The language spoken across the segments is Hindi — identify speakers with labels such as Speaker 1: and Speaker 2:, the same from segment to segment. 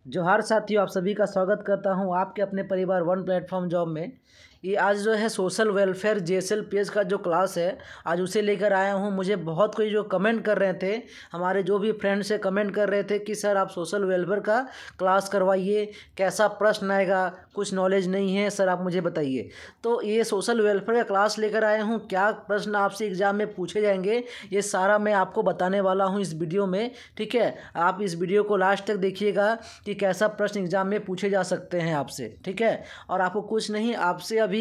Speaker 1: जोहार साथियों, आप सभी का स्वागत करता हूं आपके अपने परिवार वन प्लेटफॉर्म जॉब में। ये आज जो है सोशल वेलफेयर JSLPS का जो क्लास है, आज उसे लेकर आया हूं। मुझे बहुत कोई जो कमेंट कर रहे थे, हमारे जो भी फ्रेंड्स से कमेंट कर रहे थे कि सर आप सोशल वेलफेयर का क्लास करवाइए, कैसा प्रश्न आएगा, कुछ नॉलेज नहीं है सर, आप मुझे बताइए। तो ये सोशल वेलफेयर का क्लास लेकर आया हूँ। क्या प्रश्न आपसे एग्ज़ाम में पूछे जाएंगे, ये सारा मैं आपको बताने वाला हूँ इस वीडियो में। ठीक है, आप इस वीडियो को लास्ट तक देखिएगा कि कैसा प्रश्न एग्जाम में पूछे जा सकते हैं आपसे। ठीक है, और आपको कुछ नहीं, आपसे अभी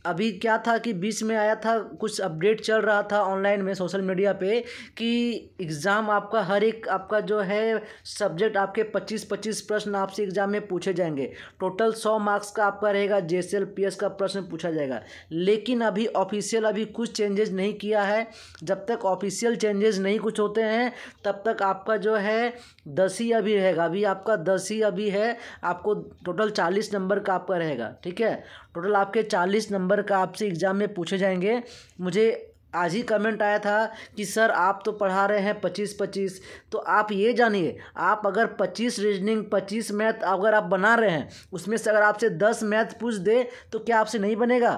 Speaker 1: अभी क्या था कि बीच में आया था, कुछ अपडेट चल रहा था ऑनलाइन में सोशल मीडिया पे कि एग्ज़ाम आपका हर एक आपका जो है सब्जेक्ट आपके 25-25 प्रश्न आपसे एग्ज़ाम में पूछे जाएंगे। टोटल 100 मार्क्स का आपका रहेगा, JSLPS का प्रश्न पूछा जाएगा। लेकिन अभी ऑफिशियल अभी कुछ चेंजेस नहीं किया है। जब तक ऑफिशियल चेंजेस नहीं कुछ होते हैं तब तक आपका जो है 10 ही अभी रहेगा। अभी आपका 10 ही अभी है, आपको टोटल 40 नंबर का आपका रहेगा। ठीक है, टोटल आपके 40 नंबर का आपसे एग्ज़ाम में पूछे जाएंगे। मुझे आज ही कमेंट आया था कि सर आप तो पढ़ा रहे हैं 25-25, तो आप ये जानिए, आप अगर 25 रीजनिंग 25 मैथ अगर आप बना रहे हैं, उसमें से अगर आपसे 10 मैथ पूछ दे तो क्या आपसे नहीं बनेगा?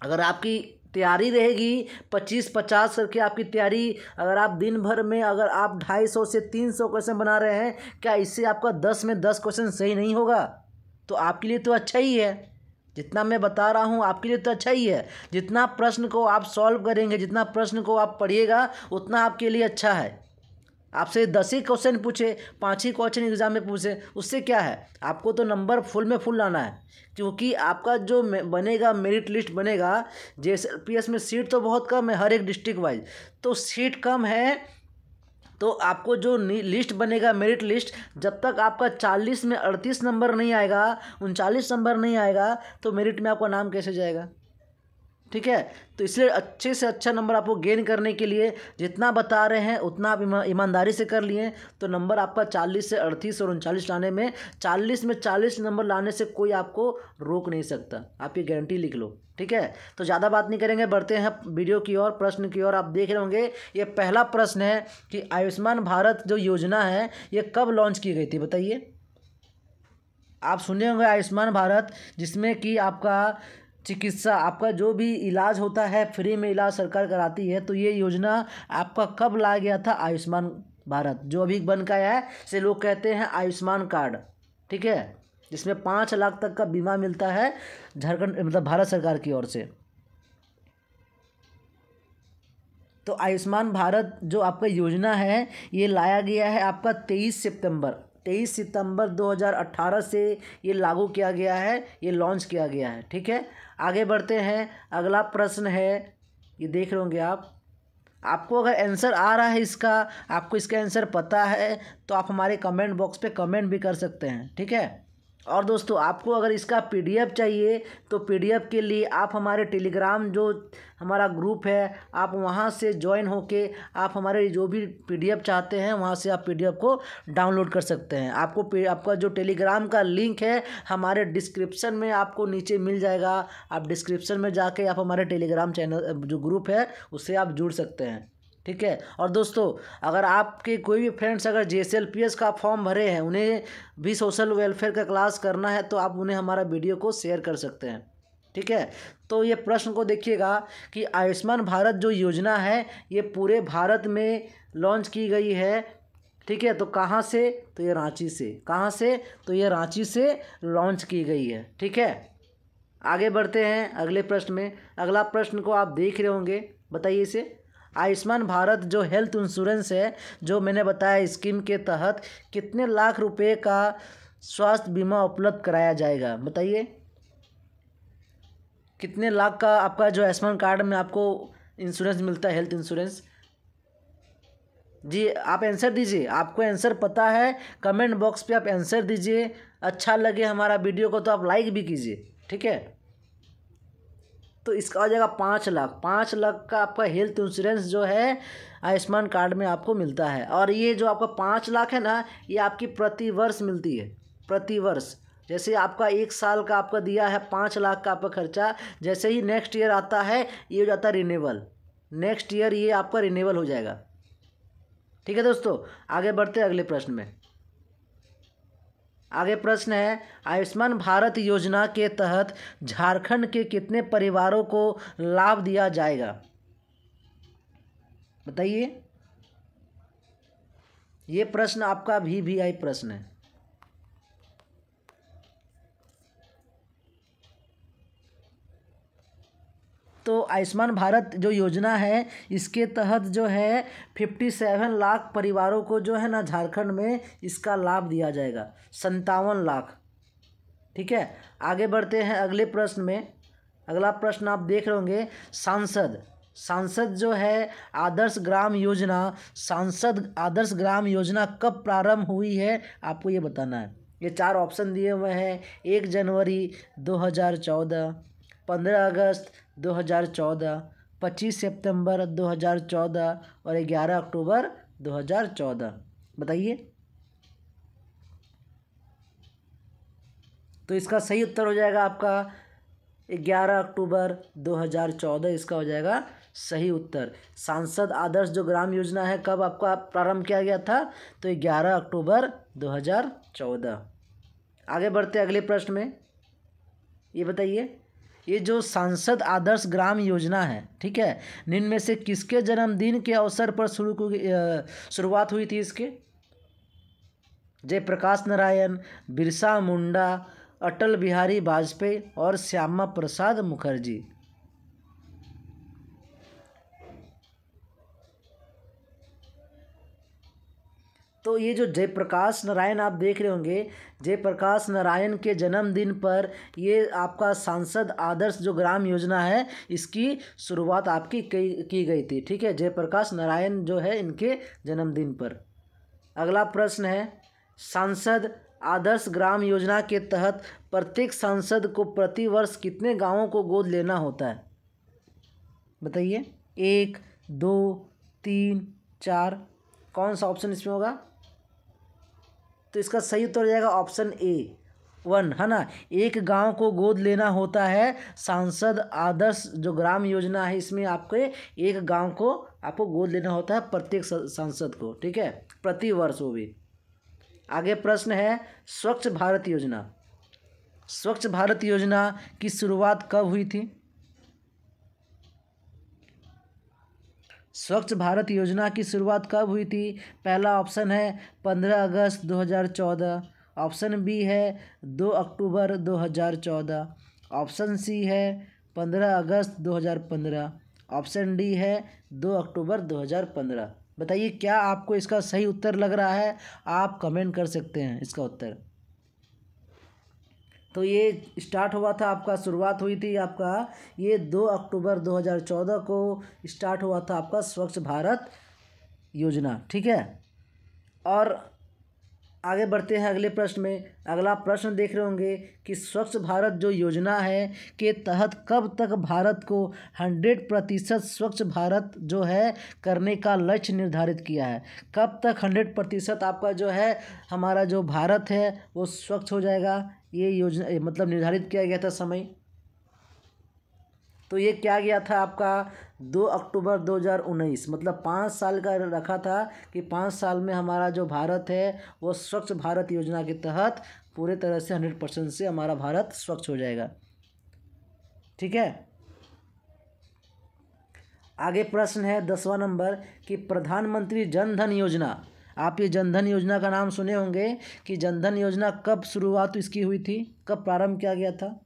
Speaker 1: अगर आपकी तैयारी रहेगी 25-50 करके आपकी तैयारी, अगर आप दिन भर में अगर आप 250 से 300 क्वेश्चन बना रहे हैं, क्या इससे आपका 10 में 10 क्वेश्चन सही नहीं होगा? तो आपके लिए तो अच्छा ही है। जितना मैं बता रहा हूँ आपके लिए तो अच्छा ही है। जितना प्रश्न को आप सॉल्व करेंगे, जितना प्रश्न को आप पढ़िएगा, उतना आपके लिए अच्छा है। आपसे 10 ही क्वेश्चन पूछे, 5 ही क्वेश्चन एग्जाम में पूछे, उससे क्या है? आपको तो नंबर फुल में फुल लाना है, क्योंकि आपका जो बनेगा मेरिट लिस्ट बनेगा। JSLPS में सीट तो बहुत कम है हर एक डिस्ट्रिक्ट वाइज, तो सीट कम है। तो आपको जो लिस्ट बनेगा मेरिट लिस्ट, जब तक आपका 40 में 38 नंबर नहीं आएगा, 39 नंबर नहीं आएगा, तो मेरिट में आपका नाम कैसे जाएगा? ठीक है, तो इसलिए अच्छे से अच्छा नंबर आपको गेन करने के लिए जितना बता रहे हैं उतना आप ईमानदारी से कर लिए तो नंबर आपका 40 से 38 और 39 लाने में, 40 में 40 नंबर लाने से कोई आपको रोक नहीं सकता। आप ये गारंटी लिख लो। ठीक है, तो ज़्यादा बात नहीं करेंगे, बढ़ते हैं वीडियो की ओर, प्रश्न की ओर। आप देख रहे होंगे ये पहला प्रश्न है कि आयुष्मान भारत जो योजना है ये कब लॉन्च की गई थी, बताइए। आप सुने होंगे आयुष्मान भारत, जिसमें कि आपका चिकित्सा, आपका जो भी इलाज होता है फ्री में इलाज सरकार कराती है। तो ये योजना आपका कब लाया गया था? आयुष्मान भारत जो अभी बन का आया है, से लोग कहते हैं आयुष्मान कार्ड। ठीक है, जिसमें 5 लाख तक का बीमा मिलता है झारखंड मतलब भारत सरकार की ओर से। तो आयुष्मान भारत जो आपका योजना है ये लाया गया है आपका 23 सितंबर 2018 से ये लागू किया गया है, ये लॉन्च किया गया है। ठीक है, आगे बढ़ते हैं। अगला प्रश्न है, ये देख रहे होंगे आप। आपको अगर आंसर आ रहा है इसका, आपको इसका आंसर पता है, तो आप हमारे कमेंट बॉक्स पे कमेंट भी कर सकते हैं। ठीक है, और दोस्तों आपको अगर इसका PDF चाहिए तो PDF के लिए आप हमारे टेलीग्राम जो हमारा ग्रुप है, आप वहाँ से ज्वाइन होके आप हमारे जो भी PDF चाहते हैं वहाँ से आप PDF को डाउनलोड कर सकते हैं। आपका जो टेलीग्राम का लिंक है हमारे डिस्क्रिप्शन में आपको नीचे मिल जाएगा। आप डिस्क्रिप्शन में जाके आप हमारे टेलीग्राम चैनल जो ग्रुप है उससे आप जुड़ सकते हैं। ठीक है, और दोस्तों अगर आपके कोई भी फ्रेंड्स अगर JSLPS का फॉर्म भरे हैं, उन्हें भी सोशल वेलफेयर का क्लास करना है, तो आप उन्हें हमारा वीडियो को शेयर कर सकते हैं। ठीक है, तो ये प्रश्न को देखिएगा कि आयुष्मान भारत जो योजना है ये पूरे भारत में लॉन्च की गई है। ठीक है, तो कहाँ से? तो ये रांची से। कहाँ से? तो ये रांची से लॉन्च की गई है। ठीक है, आगे बढ़ते हैं अगले प्रश्न में। अगला प्रश्न को आप देख रहे होंगे, बताइए इसे। आयुष्मान भारत जो हेल्थ इंश्योरेंस है, जो मैंने बताया स्कीम के तहत कितने लाख रुपए का स्वास्थ्य बीमा उपलब्ध कराया जाएगा, बताइए। कितने लाख का आपका जो आयुष्मान कार्ड में आपको इंश्योरेंस मिलता है, हेल्थ इंश्योरेंस? जी आप आंसर दीजिए, आपको आंसर पता है कमेंट बॉक्स पे आप आंसर दीजिए। अच्छा लगे हमारा वीडियो को तो आप लाइक भी कीजिए। ठीक है, तो इसका आ जाएगा 5 लाख। 5 लाख का आपका हेल्थ इंश्योरेंस जो है आयुष्मान कार्ड में आपको मिलता है। और ये जो आपका 5 लाख है ना, ये आपकी प्रति वर्ष मिलती है, प्रति वर्ष। जैसे आपका 1 साल का आपका दिया है 5 लाख का आपका खर्चा, जैसे ही नेक्स्ट ईयर आता है ये हो जाता है रिन्यूअल। नेक्स्ट ईयर ये आपका रिन्यूअल हो जाएगा। ठीक है दोस्तों, आगे बढ़ते हैं अगले प्रश्न में। आगे प्रश्न है, आयुष्मान भारत योजना के तहत झारखंड के कितने परिवारों को लाभ दिया जाएगा? बताइए। ये प्रश्न आपका VVI प्रश्न है। तो आयुष्मान भारत जो योजना है इसके तहत जो है 57 लाख परिवारों को जो है ना झारखंड में इसका लाभ दिया जाएगा, 57 लाख। ठीक है, आगे बढ़ते हैं अगले प्रश्न में। अगला प्रश्न आप देख रहे होंगे, सांसद जो है आदर्श ग्राम योजना, सांसद आदर्श ग्राम योजना कब प्रारंभ हुई है आपको ये बताना है। ये 4 ऑप्शन दिए हुए हैं, 1 जनवरी 2014, 15 अगस्त 2014, 25 सितंबर 2014 और 11 अक्टूबर 2014। बताइए। तो इसका सही उत्तर हो जाएगा आपका 11 अक्टूबर 2014, इसका हो जाएगा सही उत्तर। सांसद आदर्श जो ग्राम योजना है कब आपका प्रारंभ किया गया था? तो 11 अक्टूबर 2014। आगे बढ़ते अगले प्रश्न में। ये बताइए, ये जो सांसद आदर्श ग्राम योजना है, ठीक है, निम्न में से किसके जन्मदिन के अवसर पर शुरुआत हुई थी इसके? जयप्रकाश नारायण, बिरसा मुंडा, अटल बिहारी वाजपेयी और श्यामा प्रसाद मुखर्जी। तो ये जो जयप्रकाश नारायण आप देख रहे होंगे, जयप्रकाश नारायण के जन्मदिन पर ये आपका सांसद आदर्श जो ग्राम योजना है इसकी शुरुआत आपकी की गई थी। ठीक है, जयप्रकाश नारायण जो है इनके जन्मदिन पर। अगला प्रश्न है, सांसद आदर्श ग्राम योजना के तहत प्रत्येक सांसद को प्रतिवर्ष कितने गांवों को गोद लेना होता है? बताइए। 1, 2, 3, 4, कौन सा ऑप्शन इसमें होगा? तो इसका सही उत्तर हो जाएगा ऑप्शन A 1, है ना। एक गांव को गोद लेना होता है सांसद आदर्श जो ग्राम योजना है, इसमें आपके एक गांव को आपको गोद लेना होता है प्रत्येक सांसद को। ठीक है, प्रति वर्ष वो भी। आगे प्रश्न है, स्वच्छ भारत योजना। स्वच्छ भारत योजना की शुरुआत कब हुई थी? स्वच्छ भारत योजना की शुरुआत कब हुई थी? पहला ऑप्शन है 15 अगस्त 2014, ऑप्शन बी है 2 अक्टूबर 2014, ऑप्शन सी है 15 अगस्त 2015, ऑप्शन डी है 2 अक्टूबर 2015। बताइए क्या आपको इसका सही उत्तर लग रहा है? आप कमेंट कर सकते हैं इसका उत्तर। तो ये स्टार्ट हुआ था आपका, शुरुआत हुई थी आपका ये 2 अक्टूबर 2014 को स्टार्ट हुआ था आपका स्वच्छ भारत योजना। ठीक है, और आगे बढ़ते हैं अगले प्रश्न में। अगला प्रश्न देख रहे होंगे कि स्वच्छ भारत जो योजना है के तहत कब तक भारत को 100% स्वच्छ भारत जो है करने का लक्ष्य निर्धारित किया है? कब तक 100% आपका जो है हमारा जो भारत है वो स्वच्छ हो जाएगा? ये योजना मतलब निर्धारित किया गया था समय। तो ये क्या गया था आपका 2 अक्टूबर 2019, मतलब 5 साल का रखा था कि 5 साल में हमारा जो भारत है वो स्वच्छ भारत योजना के तहत पूरे तरह से 100% से हमारा भारत स्वच्छ हो जाएगा। ठीक है, आगे प्रश्न है 10वां नंबर कि प्रधानमंत्री जन धन योजना, आप ये जन धन योजना का नाम सुने होंगे कि जन धन योजना कब शुरुआत इसकी हुई थी, कब प्रारंभ किया गया था?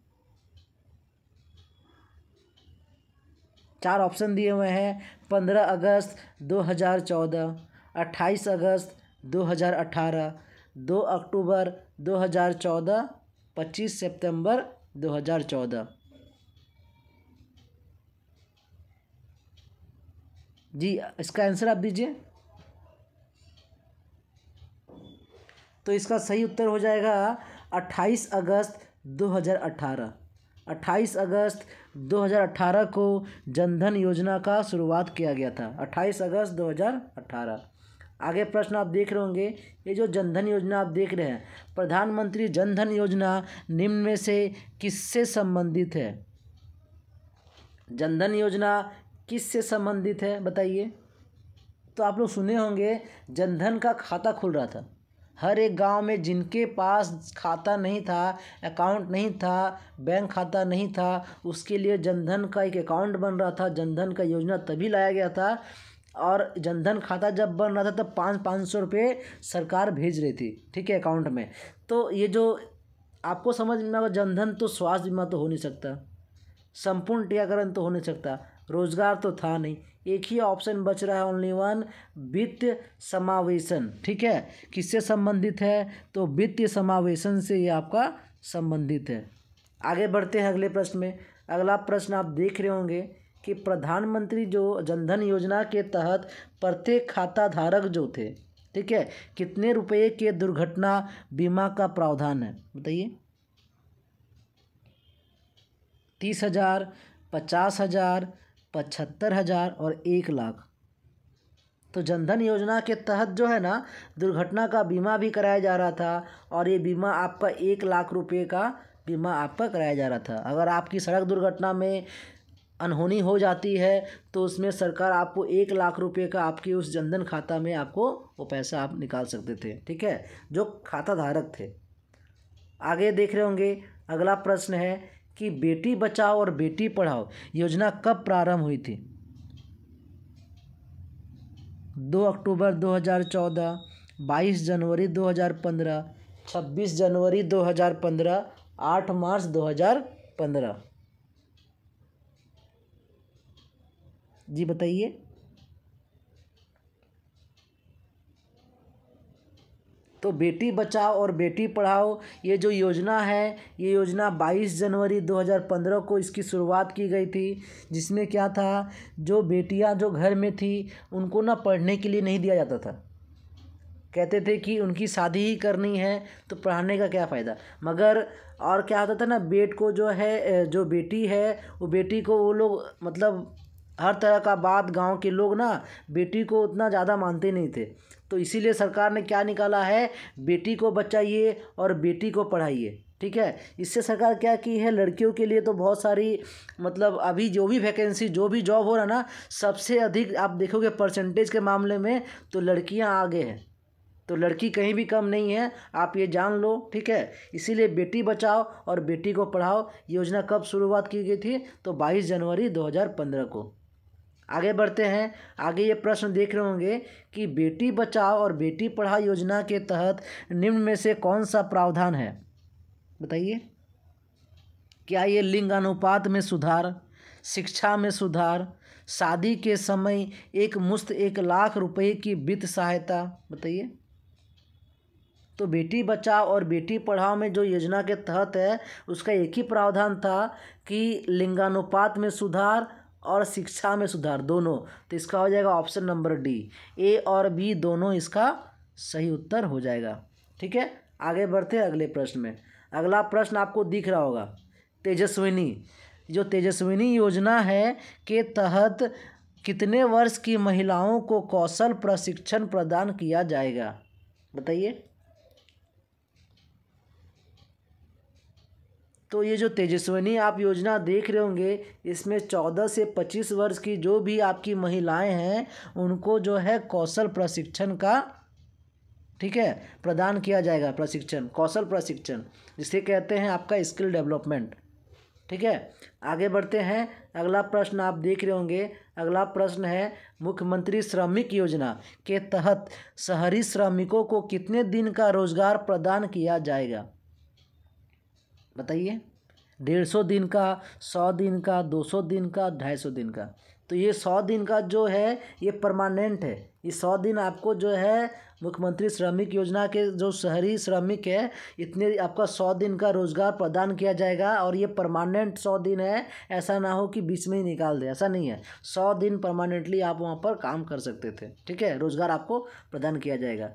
Speaker 1: 4 ऑप्शन दिए हुए हैं, 15 अगस्त 2014, 28 अगस्त 2018, 2 अक्टूबर 2014, 25 सितंबर 2014। जी, इसका आंसर आप दीजिए। तो इसका सही उत्तर हो जाएगा 28 अगस्त 2018। 28 अगस्त 2018 को जनधन योजना का शुरुआत किया गया था, 28 अगस्त 2018। आगे प्रश्न आप देख रहे होंगे, ये जो जनधन योजना आप देख रहे हैं, प्रधानमंत्री जनधन योजना निम्न में से किससे संबंधित है? जनधन योजना किससे संबंधित है बताइए। तो आप लोग सुने होंगे जनधन का खाता खुल रहा था, हर एक गांव में जिनके पास खाता नहीं था, अकाउंट नहीं था, बैंक खाता नहीं था, उसके लिए जनधन का एक अकाउंट बन रहा था। जनधन का योजना तभी लाया गया था, और जनधन खाता जब बन रहा था तब 500 रुपये सरकार भेज रही थी, ठीक है, अकाउंट में। तो ये जो आपको समझ में आएगा, जनधन तो स्वास्थ्य बीमा तो हो नहीं सकता, संपूर्ण टीकाकरण तो हो नहीं सकता, रोजगार तो था नहीं। एक ही ऑप्शन बच रहा है, ओनली वन, वित्त समावेशन, ठीक है। किससे संबंधित है? तो वित्तीय समावेशन से ये आपका संबंधित है। आगे बढ़ते हैं अगले प्रश्न में। अगला प्रश्न आप देख रहे होंगे कि प्रधानमंत्री जो जनधन योजना के तहत प्रत्येक खाता धारक जो थे, ठीक है, कितने रुपए के दुर्घटना बीमा का प्रावधान है? बताइए। 30,000, 50,000, 75,000 और 1,00,000। तो जनधन योजना के तहत जो है ना, दुर्घटना का बीमा भी कराया जा रहा था, और ये बीमा आपका 1,00,000 रुपये का बीमा आपका कराया जा रहा था। अगर आपकी सड़क दुर्घटना में अनहोनी हो जाती है तो उसमें सरकार आपको 1,00,000 रुपये का आपके उस जनधन खाता में आपको वो पैसा आप निकाल सकते थे, ठीक है, जो खाता धारक थे। आगे देख रहे होंगे, अगला प्रश्न है कि बेटी बचाओ और बेटी पढ़ाओ योजना कब प्रारंभ हुई थी? 2 अक्टूबर 2014, 22 जनवरी 2015, 26 जनवरी 2015, 8 मार्च 2015। जी बताइए। तो बेटी बचाओ और बेटी पढ़ाओ ये जो योजना है, ये योजना 22 जनवरी 2015 को इसकी शुरुआत की गई थी, जिसमें क्या था, जो बेटियां जो घर में थी उनको ना पढ़ने के लिए नहीं दिया जाता था। कहते थे कि उनकी शादी ही करनी है तो पढ़ाने का क्या फ़ायदा। मगर और क्या होता था ना, बेट को जो है, जो बेटी है वो बेटी को वो लोग मतलब हर तरह का बात, गांव के लोग ना बेटी को उतना ज़्यादा मानते नहीं थे। तो इसीलिए सरकार ने क्या निकाला है, बेटी को बचाइए और बेटी को पढ़ाइए, ठीक है। इससे सरकार क्या की है, लड़कियों के लिए तो बहुत सारी मतलब अभी जो भी वैकेंसी, जो भी जॉब हो रहा ना, सबसे अधिक आप देखोगे परसेंटेज के मामले में तो लड़कियां आगे हैं। तो लड़की कहीं भी कम नहीं है, आप ये जान लो, ठीक है। इसीलिए बेटी बचाओ और बेटी को पढ़ाओ योजना कब शुरुआत की गई थी? तो 22 जनवरी 2015 को। आगे बढ़ते हैं। आगे ये प्रश्न देख रहे होंगे कि बेटी बचाओ और बेटी पढ़ाओ योजना के तहत निम्न में से कौन सा प्रावधान है? बताइए। क्या ये लिंग अनुपात में सुधार, शिक्षा में सुधार, शादी के समय एक मुश्त 1,00,000 रुपये की वित्त सहायता? बताइए। तो बेटी बचाओ और बेटी पढ़ाओ में जो योजना के तहत है उसका एक ही प्रावधान था कि लिंगानुपात में सुधार और शिक्षा में सुधार, दोनों। तो इसका हो जाएगा ऑप्शन नंबर डी, ए और बी दोनों इसका सही उत्तर हो जाएगा, ठीक है। आगे बढ़ते हैं अगले प्रश्न में। अगला प्रश्न आपको दिख रहा होगा, तेजस्विनी। जो तेजस्विनी योजना है के तहत कितने वर्ष की महिलाओं को कौशल प्रशिक्षण प्रदान किया जाएगा? बताइए। तो ये जो तेजस्विनी आप योजना देख रहे होंगे, इसमें 14 से 25 वर्ष की जो भी आपकी महिलाएं हैं उनको जो है कौशल प्रशिक्षण का, ठीक है, प्रदान किया जाएगा। प्रशिक्षण, कौशल प्रशिक्षण जिसे कहते हैं आपका स्किल डेवलपमेंट, ठीक है। आगे बढ़ते हैं। अगला प्रश्न आप देख रहे होंगे, अगला प्रश्न है मुख्यमंत्री श्रमिक योजना के तहत शहरी श्रमिकों को कितने दिन का रोजगार प्रदान किया जाएगा? बताइए। 150 दिन का, 100 दिन का, 200 दिन का, 250 दिन का। तो ये 100 दिन का जो है ये परमानेंट है। ये 100 दिन आपको जो है मुख्यमंत्री श्रमिक योजना के जो शहरी श्रमिक है, इतने आपका 100 दिन का रोजगार प्रदान किया जाएगा, और ये परमानेंट 100 दिन है। ऐसा ना हो कि बीच में ही निकाल दे, ऐसा नहीं है। 100 दिन परमानेंटली आप वहाँ पर काम कर सकते थे, ठीक है, रोजगार आपको प्रदान किया जाएगा।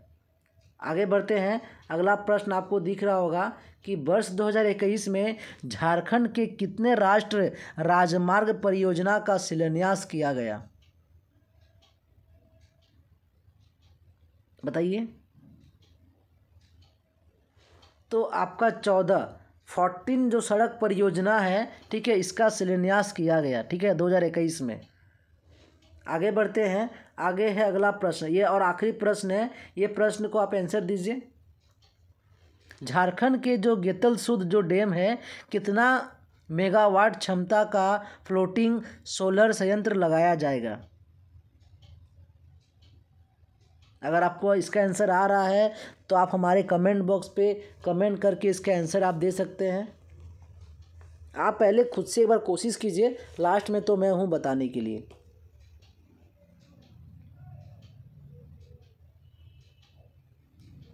Speaker 1: आगे बढ़ते हैं। अगला प्रश्न आपको दिख रहा होगा कि वर्ष 2021 में झारखंड के कितने राष्ट्रीय राजमार्ग परियोजना का शिलान्यास किया गया? बताइए। तो आपका 14 जो सड़क परियोजना है, ठीक है, इसका शिलान्यास किया गया, ठीक है, 2021 में। आगे बढ़ते हैं। आगे है अगला प्रश्न, ये और आखिरी प्रश्न है। ये प्रश्न को आप आंसर दीजिए। झारखंड के जो गेतलसूद जो डैम है, कितना मेगावाट क्षमता का फ्लोटिंग सोलर संयंत्र लगाया जाएगा? अगर आपको इसका आंसर आ रहा है तो आप हमारे कमेंट बॉक्स पे कमेंट करके इसका आंसर आप दे सकते हैं। आप पहले खुद से एक बार कोशिश कीजिए, लास्ट में तो मैं हूँ बताने के लिए।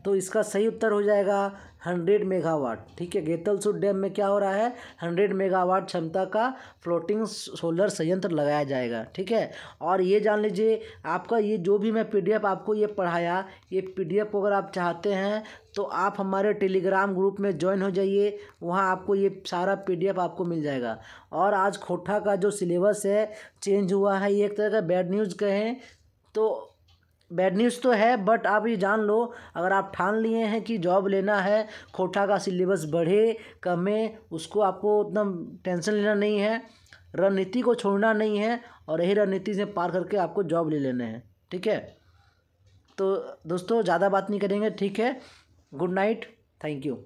Speaker 1: तो इसका सही उत्तर हो जाएगा 100 मेगावाट। ठीक है, गेतलसूद डैम में क्या हो रहा है, 100 मेगावाट क्षमता का फ्लोटिंग सोलर संयंत्र लगाया जाएगा। ठीक है, और ये जान लीजिए, आपका ये जो भी मैं पीडीएफ आपको ये पढ़ाया, ये पीडीएफ अगर आप चाहते हैं तो आप हमारे टेलीग्राम ग्रुप में ज्वाइन हो जाइए, वहाँ आपको ये सारा पीडीएफ आपको मिल जाएगा। और आज खोटा का जो सिलेबस है चेंज हुआ है, ये एक तरह का बैड न्यूज़ कहें तो बैड न्यूज़ तो है, बट आप ये जान लो, अगर आप ठान लिए हैं कि जॉब लेना है, खोटा का सिलेबस बढ़े कमे, उसको आपको उतना टेंशन लेना नहीं है, रणनीति को छोड़ना नहीं है, और यही रणनीति से पार करके आपको जॉब ले लेना है। ठीक है, तो दोस्तों ज़्यादा बात नहीं करेंगे। ठीक है, गुड नाइट, थैंक यू।